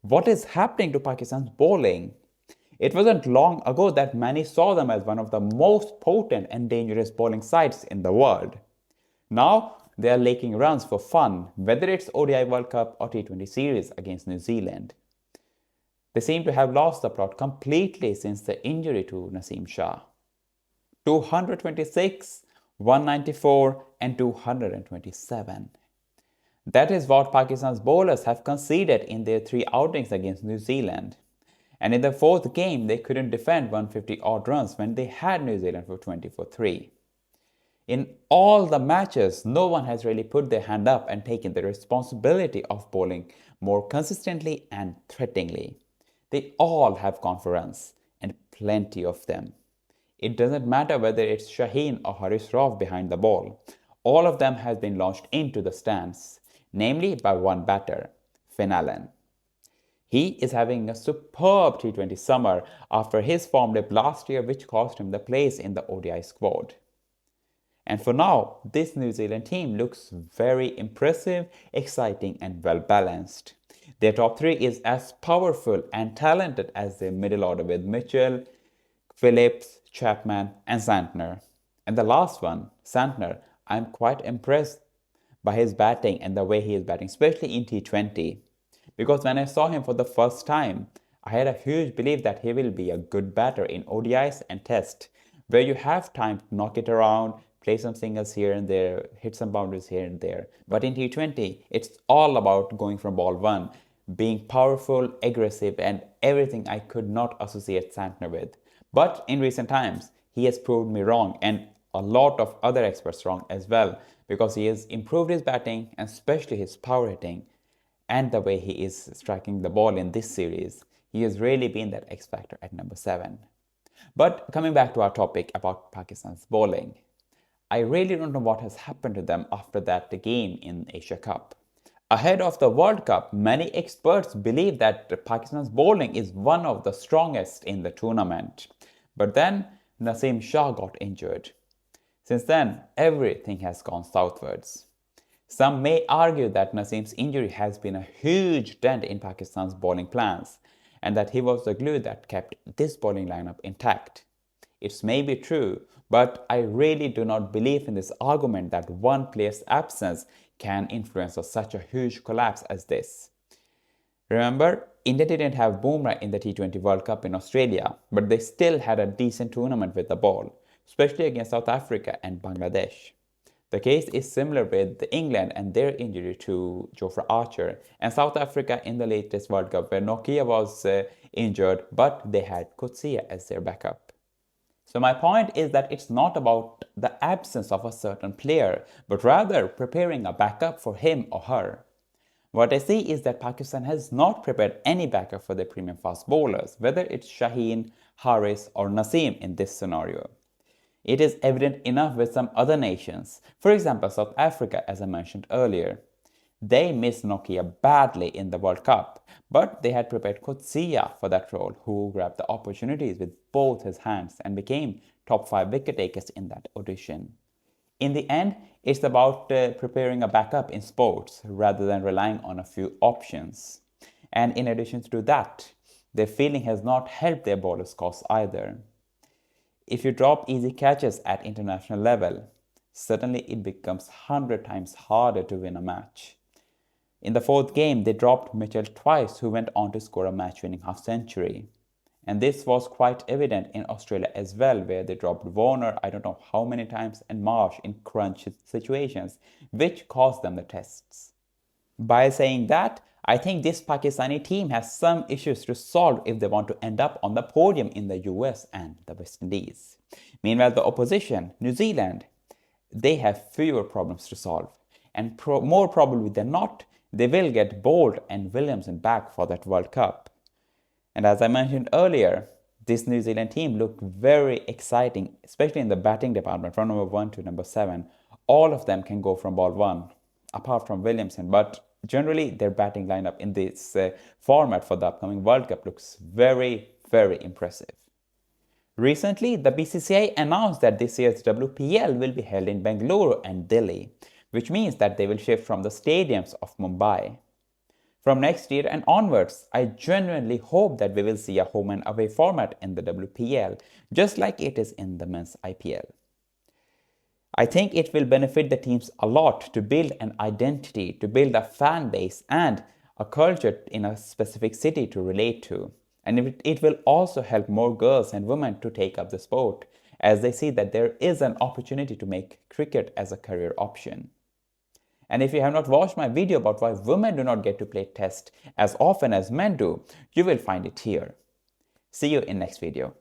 What is happening to Pakistan's bowling? It wasn't long ago that many saw them as one of the most potent and dangerous bowling sides in the world. Now they are making runs for fun, whether it's ODI World Cup or T20 series against New Zealand. They seem to have lost the plot completely since the injury to Naseem Shah. 226, 194 and 227. That is what Pakistan's bowlers have conceded in their three outings against New Zealand. And in the fourth game, they couldn't defend 150 odd runs when they had New Zealand for 20 for 3. In all the matches, no one has really put their hand up and taken the responsibility of bowling more consistently and threateningly. They all have gone for runs, and plenty of them. It doesn't matter whether it's Shaheen or Haris Rauf behind the ball. All of them have been launched into the stands, namely by one batter, Finn Allen. He is having a superb T20 summer after his form dip last year, which cost him the place in the ODI squad. And for now, this New Zealand team looks very impressive, exciting and well balanced. Their top three is as powerful and talented as their middle order with Mitchell, Phillips, Chapman and Santner. And the last one, Santner, I'm quite impressed by his batting and the way he is batting, especially in T20. Because when I saw him for the first time, I had a huge belief that he will be a good batter in ODIs and Test, where you have time to knock it around, play some singles here and there, hit some boundaries here and there. But in T20, it's all about going from ball one, being powerful, aggressive, and everything I could not associate Santner with. But in recent times, he has proved me wrong and a lot of other experts wrong as well, because he has improved his batting and especially his power hitting and the way he is striking the ball in this series. He has really been that X factor at number 7. But coming back to our topic about Pakistan's bowling, I really don't know what has happened to them after that game in Asia Cup. Ahead of the World Cup, many experts believe that Pakistan's bowling is one of the strongest in the tournament. But then Naseem Shah got injured. Since then, everything has gone southwards. Some may argue that Naseem's injury has been a huge dent in Pakistan's bowling plans and that he was the glue that kept this bowling lineup intact. It may be true, but I really do not believe in this argument that one player's absence can influence such a huge collapse as this. Remember, India didn't have Bumrah in the T20 World Cup in Australia, but they still had a decent tournament with the ball, especially against South Africa and Bangladesh. The case is similar with England and their injury to Jofra Archer, and South Africa in the latest World Cup where Nokia was injured, but they had Coetzee as their backup. So my point is that it's not about the absence of a certain player, but rather preparing a backup for him or her. What I see is that Pakistan has not prepared any backup for their premium fast bowlers, whether it's Shaheen, Haris or Naseem in this scenario. It is evident enough with some other nations, for example South Africa as I mentioned earlier. They missed Nokia badly in the World Cup, but they had prepared Coetzee for that role, who grabbed the opportunities with both his hands and became top 5 wicket takers in that audition. In the end, it's about preparing a backup in sports rather than relying on a few options. And in addition to that, their fielding has not helped their bowlers' cause either. If you drop easy catches at international level, suddenly it becomes 100 times harder to win a match. In the fourth game, they dropped Mitchell twice, who went on to score a match-winning half-century. And this was quite evident in Australia as well, where they dropped Warner I don't know how many times and Marsh in crunch situations, which cost them the tests. By saying that, I think this Pakistani team has some issues to solve if they want to end up on the podium in the US and the West Indies. Meanwhile, the opposition, New Zealand, they have fewer problems to solve. And more probably than not, they will get Bolt and Williamson back for that World Cup. And as I mentioned earlier, this New Zealand team looked very exciting, especially in the batting department, from number 1 to number 7. All of them can go from ball 1, apart from Williamson. But generally, their batting lineup in this format for the upcoming World Cup looks very, very impressive. Recently, the BCCI announced that this year's WPL will be held in Bengaluru and Delhi, which means that they will shift from the stadiums of Mumbai. From next year and onwards, I genuinely hope that we will see a home and away format in the WPL, just like it is in the men's IPL. I think it will benefit the teams a lot to build an identity, to build a fan base and a culture in a specific city to relate to. And it will also help more girls and women to take up the sport, as they see that there is an opportunity to make cricket as a career option. And if you have not watched my video about why women do not get to play Test as often as men do, you will find it here. See you in next video.